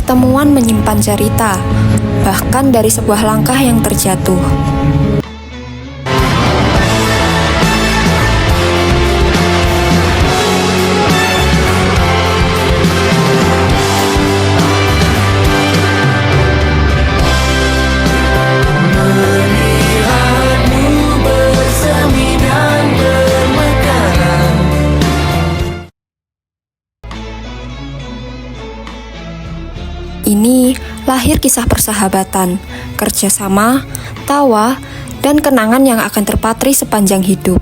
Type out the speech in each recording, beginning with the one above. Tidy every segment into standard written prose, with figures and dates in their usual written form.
temuan menyimpan cerita, bahkan dari sebuah langkah yang terjatuh. Ini lahir kisah persahabatan, kerjasama, tawa, dan kenangan yang akan terpatri sepanjang hidup.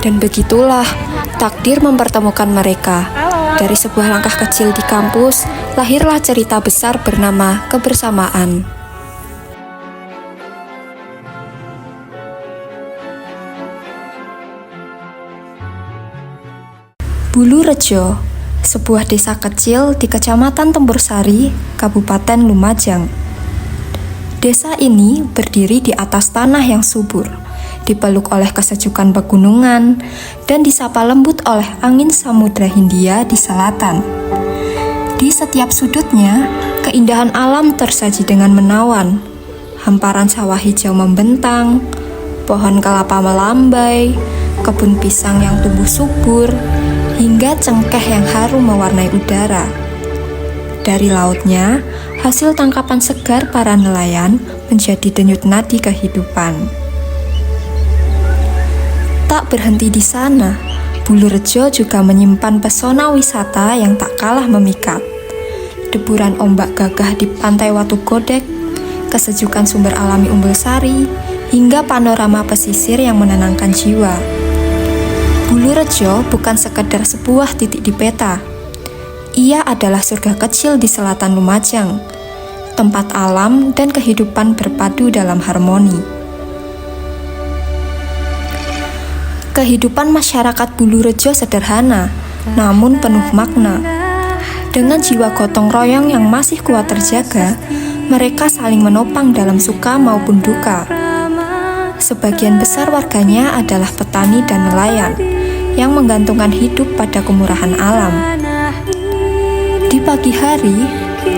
Dan begitulah takdir mempertemukan mereka. Dari sebuah langkah kecil di kampus, lahirlah cerita besar bernama kebersamaan. Bulurejo, sebuah desa kecil di Kecamatan Tempursari, Kabupaten Lumajang. Desa ini berdiri di atas tanah yang subur, dipeluk oleh kesejukan pegunungan, dan disapa lembut oleh angin Samudra Hindia di selatan. Di setiap sudutnya, keindahan alam tersaji dengan menawan. Hamparan sawah hijau membentang, pohon kelapa melambai, kebun pisang yang tumbuh subur, hingga cengkeh yang harum mewarnai udara. Dari lautnya, hasil tangkapan segar para nelayan menjadi denyut nadi kehidupan. Tak berhenti di sana, Bulurejo juga menyimpan pesona wisata yang tak kalah memikat. Deburan ombak gagah di pantai Watu Godek, kesejukan sumber alami Umbul Sari, hingga panorama pesisir yang menenangkan jiwa. Bulurejo bukan sekedar sebuah titik di peta. Ia adalah surga kecil di selatan Lumajang, tempat alam dan kehidupan berpadu dalam harmoni. Kehidupan masyarakat Bulurejo sederhana, namun penuh makna. Dengan jiwa gotong royong yang masih kuat terjaga, mereka saling menopang dalam suka maupun duka. Sebagian besar warganya adalah petani dan nelayan yang menggantungkan hidup pada kemurahan alam. Di pagi hari,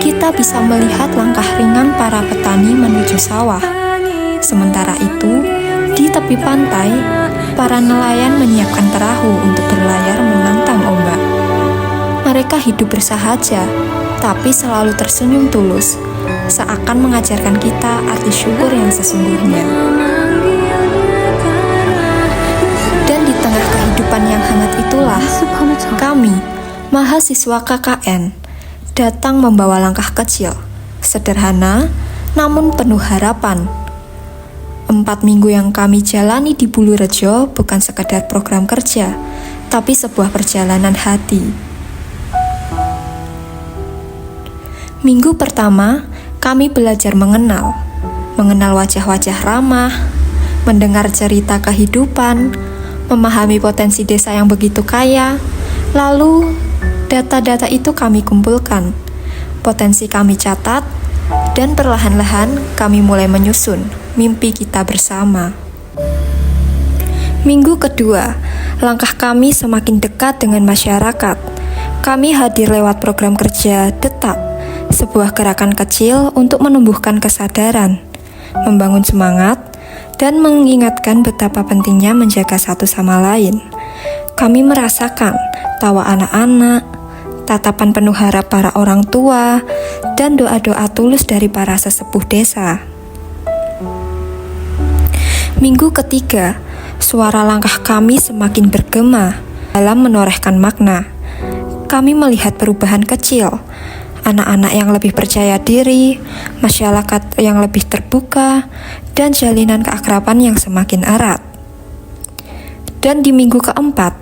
kita bisa melihat langkah ringan para petani menuju sawah. Sementara itu, di tepi pantai, para nelayan menyiapkan perahu untuk berlayar menantang ombak. Mereka hidup bersahaja, tapi selalu tersenyum tulus, seakan mengajarkan kita arti syukur yang sesungguhnya. Kehidupan yang hangat itulah, kami, mahasiswa KKN, datang membawa langkah kecil, sederhana, namun penuh harapan. 4 minggu yang kami jalani di Bulurejo bukan sekadar program kerja, tapi sebuah perjalanan hati. Minggu pertama, kami belajar mengenal wajah-wajah ramah, mendengar cerita kehidupan, memahami potensi desa yang begitu kaya. Lalu, data-data itu kami kumpulkan, potensi kami catat, dan perlahan-lahan kami mulai menyusun mimpi kita bersama. Minggu kedua, langkah kami semakin dekat dengan masyarakat. Kami hadir lewat program kerja Detak, sebuah gerakan kecil untuk menumbuhkan kesadaran, membangun semangat, dan mengingatkan betapa pentingnya menjaga satu sama lain. Kami merasakan tawa anak-anak, tatapan penuh harap para orang tua, dan doa-doa tulus dari para sesepuh desa. Minggu ketiga, suara langkah kami semakin bergema dalam menorehkan makna. Kami melihat perubahan kecil, anak-anak yang lebih percaya diri, masyarakat yang lebih terbuka, dan jalinan keakraban yang semakin erat. Dan di minggu keempat,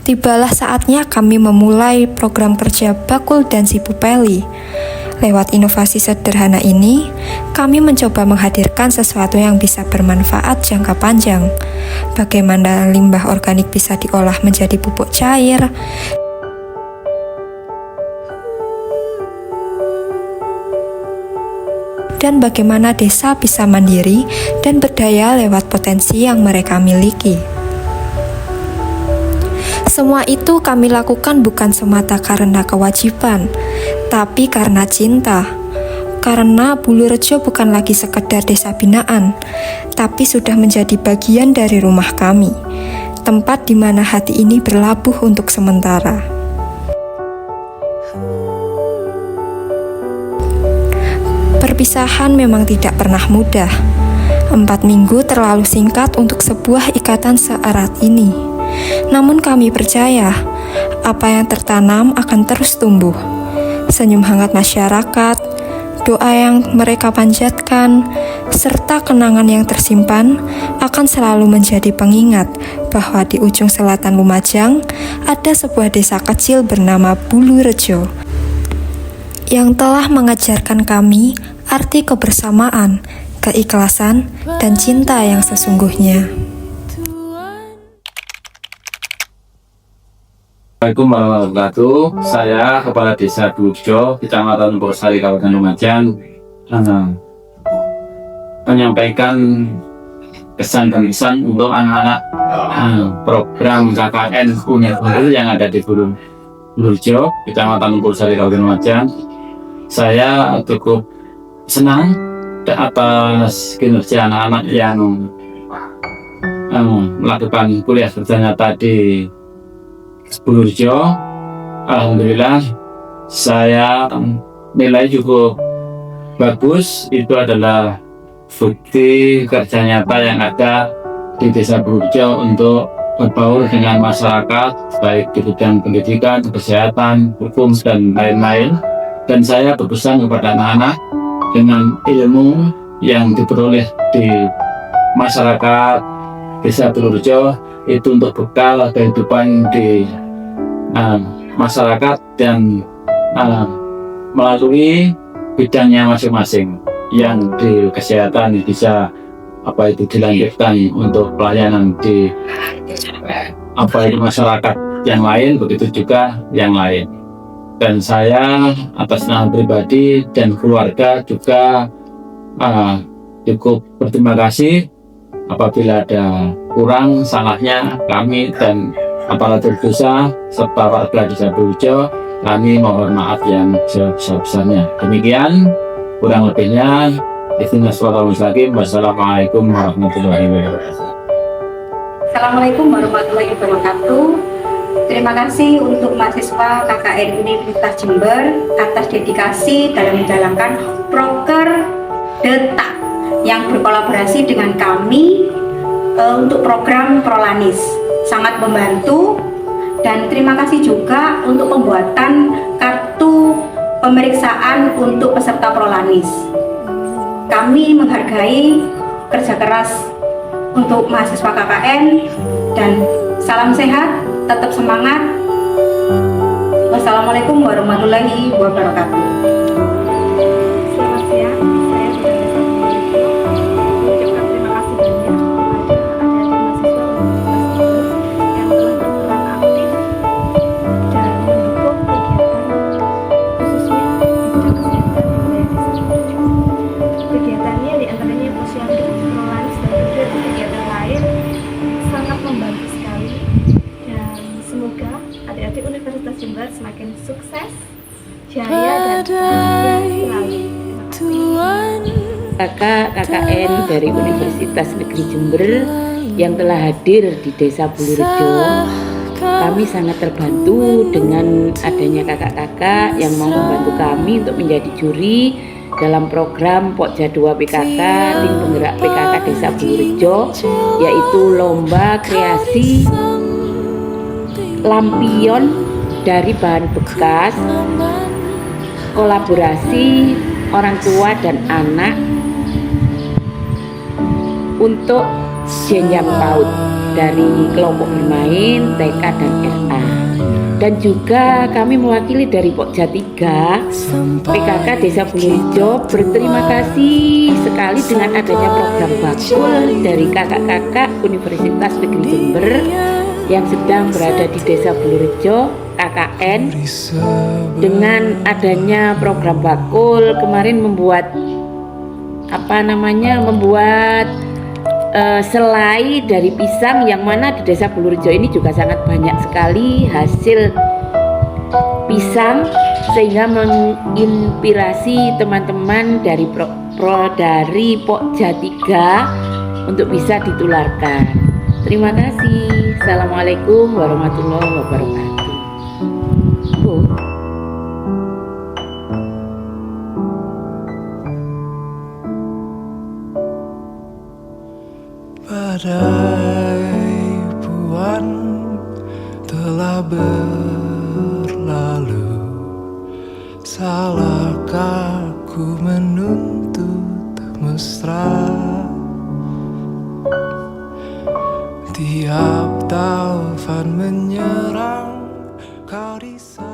tibalah saatnya kami memulai program kerja Bakul dan Si Pupeli. Lewat inovasi sederhana ini, kami mencoba menghadirkan sesuatu yang bisa bermanfaat jangka panjang. Bagaimana limbah organik bisa diolah menjadi pupuk cair, dan bagaimana desa bisa mandiri dan berdaya lewat potensi yang mereka miliki. Semua itu kami lakukan bukan semata karena kewajiban, tapi karena cinta. Karena Bulurejo bukan lagi sekedar desa binaan, tapi sudah menjadi bagian dari rumah kami, tempat di mana hati ini berlabuh untuk sementara. Perpisahan memang tidak pernah mudah. 4 minggu terlalu singkat untuk sebuah ikatan seerat ini. Namun kami percaya, apa yang tertanam akan terus tumbuh. Senyum hangat masyarakat, doa yang mereka panjatkan, serta kenangan yang tersimpan akan selalu menjadi pengingat bahwa di ujung selatan Lumajang ada sebuah desa kecil bernama Bulurejo yang telah mengajarkan kami arti kebersamaan, keikhlasan, dan cinta yang sesungguhnya. Assalamualaikum warahmatullahi wabarakatuh. Saya Kepala Desa Bulurejo, Kecamatan Borsari, Kabupaten Lumajang, menyampaikan kesan dan pesan untuk anak-anak program KKN Universal yang ada di Bulurejo, Kecamatan Borsari, Kabupaten Lumajang. Saya cukup senang atas kinerja anak-anak yang melakukan kuliah berternyata di Bulurejo. Alhamdulillah saya nilai cukup bagus. Itu adalah bukti kerja nyata yang ada di desa Bulurejo untuk berbaur dengan masyarakat, baik di bidang pendidikan, kesehatan, hukum, dan lain-lain. Dan saya berpesan kepada anak-anak dengan ilmu yang diperoleh di masyarakat desa Bulurejo itu untuk bekal kehidupan di masyarakat dan melalui bidangnya masing-masing. Yang di kesehatan bisa dilanjutkan untuk pelayanan di masyarakat yang lain, begitu juga yang lain. Dan saya atas nama pribadi dan keluarga juga cukup berterima kasih. Apabila ada kurang salahnya kami dan aparatur desa serta warga desa Bulurejo, kami mohon maaf yang sebesar-besarnya. Demikian kurang lebihnya. Wassalamualaikum warahmatullahi wabarakatuh. Assalamualaikum warahmatullahi wabarakatuh. Terima kasih untuk mahasiswa KKN Universitas Jember atas dedikasi dalam menjalankan proker DETA yang berkolaborasi dengan kami untuk program Prolanis. Sangat membantu, dan terima kasih juga untuk pembuatan kartu pemeriksaan untuk peserta Prolanis. Kami menghargai kerja keras untuk mahasiswa KKN dan salam sehat, tetap semangat. Wassalamualaikum warahmatullahi wabarakatuh. Selamat siang, saya sudah bisa mengucapkan terima kasih banyak kepada adik-adik mahasiswa Universitas yang telah berperan aktif dan mendukung kegiatan khususnya di bidang kesehatan di wilayah desa. Kegiatannya diantaranya posyandu, Prolanis, dan beberapa kegiatan lain sangat membantu sekali, dan semoga adik-adik Universitas Jember semakin sukses, jaya, dan bahagia selalu. Kakak KKN dari Universitas Negeri Jember yang telah hadir di desa Bulurejo, kami sangat terbantu dengan adanya kakak-kakak yang mau membantu kami untuk menjadi juri dalam program Pokja 2 PKK Tim Penggerak PKK Desa Bulurejo, yaitu lomba kreasi lampion dari bahan bekas, kolaborasi orang tua dan anak untuk jenjang PAUD dari kelompok bermain TK dan SA. Dan juga kami mewakili dari Pokja 3 PKK Desa Bulurejo berterima kasih sekali dengan adanya program bakul dari kakak-kakak Universitas Negeri Jember yang sedang berada di Desa Bulurejo KKN. Dengan adanya program bakul kemarin membuat membuat selai dari pisang, yang mana di Desa Bulurejo ini juga sangat banyak sekali hasil pisang, sehingga menginspirasi teman-teman dari dari Pokja 3 untuk bisa ditularkan. Terima kasih. Assalamualaikum warahmatullahi wabarakatuh. Badai buan telah berlalu, salahkah ku menuntut mesra? Tiap taufan menyerang, kau di sana.